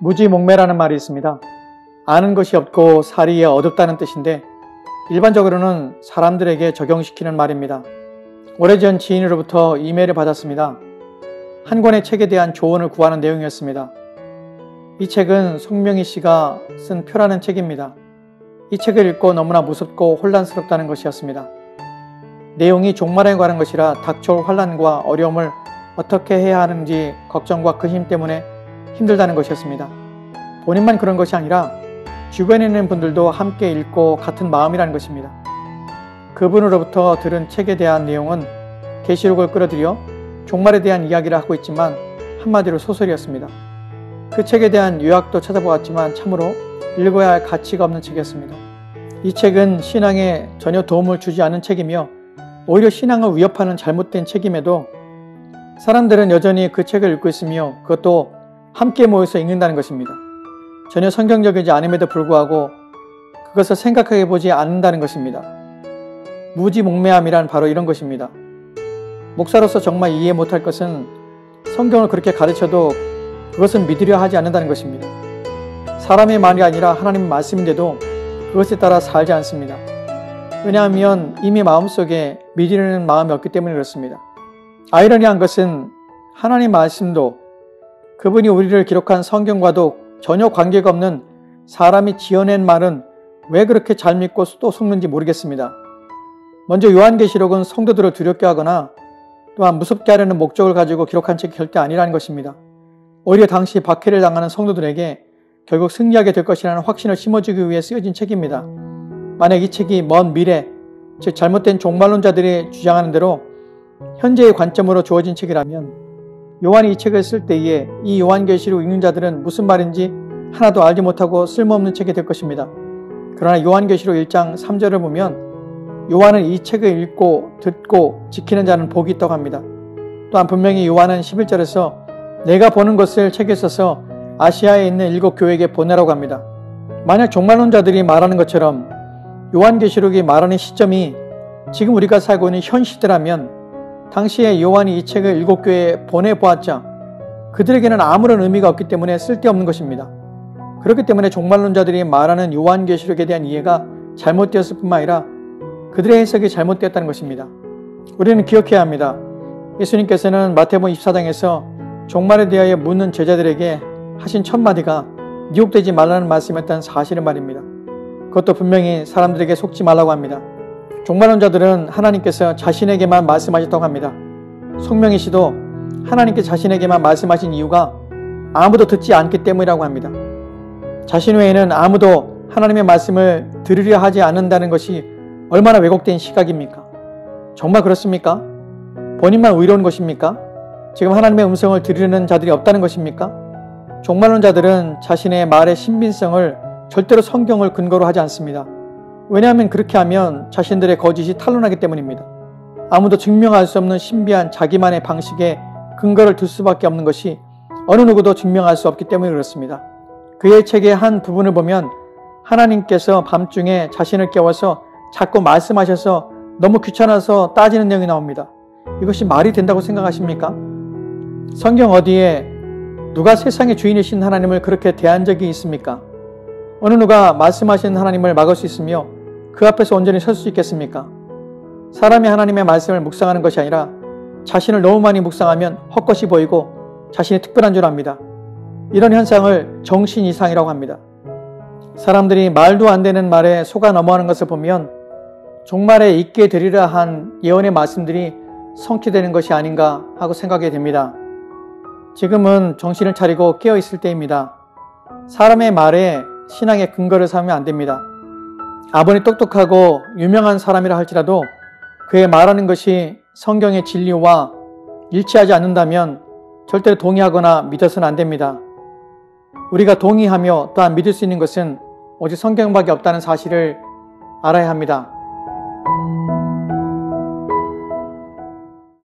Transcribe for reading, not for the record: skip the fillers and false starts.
무지몽매라는 말이 있습니다. 아는 것이 없고 사리에 어둡다는 뜻인데 일반적으로는 사람들에게 적용시키는 말입니다. 오래전 지인으로부터 이메일을 받았습니다. 한 권의 책에 대한 조언을 구하는 내용이었습니다. 이 책은 송명희 씨가 쓴 표라는 책입니다. 이 책을 읽고 너무나 무섭고 혼란스럽다는 것이었습니다. 내용이 종말에 관한 것이라 닥쳐올 환란과 어려움을 어떻게 해야 하는지 걱정과 근심 때문에 힘들다는 것이었습니다. 본인만 그런 것이 아니라 주변에 있는 분들도 함께 읽고 같은 마음이라는 것입니다. 그분으로부터 들은 책에 대한 내용은 계시록을 끌어들여 종말에 대한 이야기를 하고 있지만 한마디로 소설이었습니다. 그 책에 대한 요약도 찾아보았지만 참으로 읽어야 할 가치가 없는 책이었습니다. 이 책은 신앙에 전혀 도움을 주지 않은 책이며 오히려 신앙을 위협하는 잘못된 책임에도 사람들은 여전히 그 책을 읽고 있으며 그것도 함께 모여서 읽는다는 것입니다. 전혀 성경적이지 않음에도 불구하고 그것을 생각해 보지 않는다는 것입니다. 무지몽매함이란 바로 이런 것입니다. 목사로서 정말 이해 못할 것은 성경을 그렇게 가르쳐도 그것은 믿으려 하지 않는다는 것입니다. 사람의 말이 아니라 하나님의 말씀인데도 그것에 따라 살지 않습니다. 왜냐하면 이미 마음속에 믿으려는 마음이 없기 때문에 그렇습니다. 아이러니한 것은 하나님 말씀도 그분이 우리를 기록한 성경과도 전혀 관계가 없는 사람이 지어낸 말은 왜 그렇게 잘 믿고 또 속는지 모르겠습니다. 먼저 요한계시록은 성도들을 두렵게 하거나 또한 무섭게 하려는 목적을 가지고 기록한 책이 절대 아니라는 것입니다. 오히려 당시 박해를 당하는 성도들에게 결국 승리하게 될 것이라는 확신을 심어주기 위해 쓰여진 책입니다. 만약 이 책이 먼 미래, 즉 잘못된 종말론자들이 주장하는 대로 현재의 관점으로 주어진 책이라면 요한이 이 책을 쓸 때에 이 요한계시록 읽는 자들은 무슨 말인지 하나도 알지 못하고 쓸모없는 책이 될 것입니다. 그러나 요한계시록 1장 3절을 보면 요한은 이 책을 읽고 듣고 지키는 자는 복이 있다고 합니다. 또한 분명히 요한은 11절에서 내가 보는 것을 책에 써서 아시아에 있는 7 교회에게 보내라고 합니다. 만약 종말론자들이 말하는 것처럼 요한계시록이 말하는 시점이 지금 우리가 살고 있는 현 시대라면 당시에 요한이 이 책을 7 교회에 보내보았자 그들에게는 아무런 의미가 없기 때문에 쓸데없는 것입니다. 그렇기 때문에 종말론자들이 말하는 요한계시록에 대한 이해가 잘못되었을 뿐만 아니라 그들의 해석이 잘못되었다는 것입니다. 우리는 기억해야 합니다. 예수님께서는 마태복음 24장에서 종말에 대하여 묻는 제자들에게 하신 첫 마디가 미혹되지 말라는 말씀이었다는 사실을 말입니다. 그것도 분명히 사람들에게 속지 말라고 합니다. 종말론자들은 하나님께서 자신에게만 말씀하셨다고 합니다. 송명희 씨도 하나님께 자신에게만 말씀하신 이유가 아무도 듣지 않기 때문이라고 합니다. 자신 외에는 아무도 하나님의 말씀을 들으려 하지 않는다는 것이 얼마나 왜곡된 시각입니까? 정말 그렇습니까? 본인만 의로운 것입니까? 지금 하나님의 음성을 들으려는 자들이 없다는 것입니까? 종말론자들은 자신의 말의 신빙성을 절대로 성경을 근거로 하지 않습니다. 왜냐하면 그렇게 하면 자신들의 거짓이 탄로나기 때문입니다. 아무도 증명할 수 없는 신비한 자기만의 방식에 근거를 둘 수밖에 없는 것이 어느 누구도 증명할 수 없기 때문에 그렇습니다. 그의 책의 한 부분을 보면 하나님께서 밤중에 자신을 깨워서 자꾸 말씀하셔서 너무 귀찮아서 따지는 내용이 나옵니다. 이것이 말이 된다고 생각하십니까? 성경 어디에 누가 세상의 주인이신 하나님을 그렇게 대한 적이 있습니까? 어느 누가 말씀하신 하나님을 막을 수 있으며 그 앞에서 온전히 설 수 있겠습니까? 사람이 하나님의 말씀을 묵상하는 것이 아니라 자신을 너무 많이 묵상하면 헛것이 보이고 자신이 특별한 줄 압니다. 이런 현상을 정신 이상이라고 합니다. 사람들이 말도 안 되는 말에 속아 넘어가는 것을 보면 종말에 있게 되리라 한 예언의 말씀들이 성취되는 것이 아닌가 하고 생각이 됩니다. 지금은 정신을 차리고 깨어 있을 때입니다. 사람의 말에 신앙의 근거를 삼으면 안 됩니다. 아무리 똑똑하고 유명한 사람이라 할지라도 그의 말하는 것이 성경의 진리와 일치하지 않는다면 절대로 동의하거나 믿어서는 안 됩니다. 우리가 동의하며 또한 믿을 수 있는 것은 오직 성경밖에 없다는 사실을 알아야 합니다.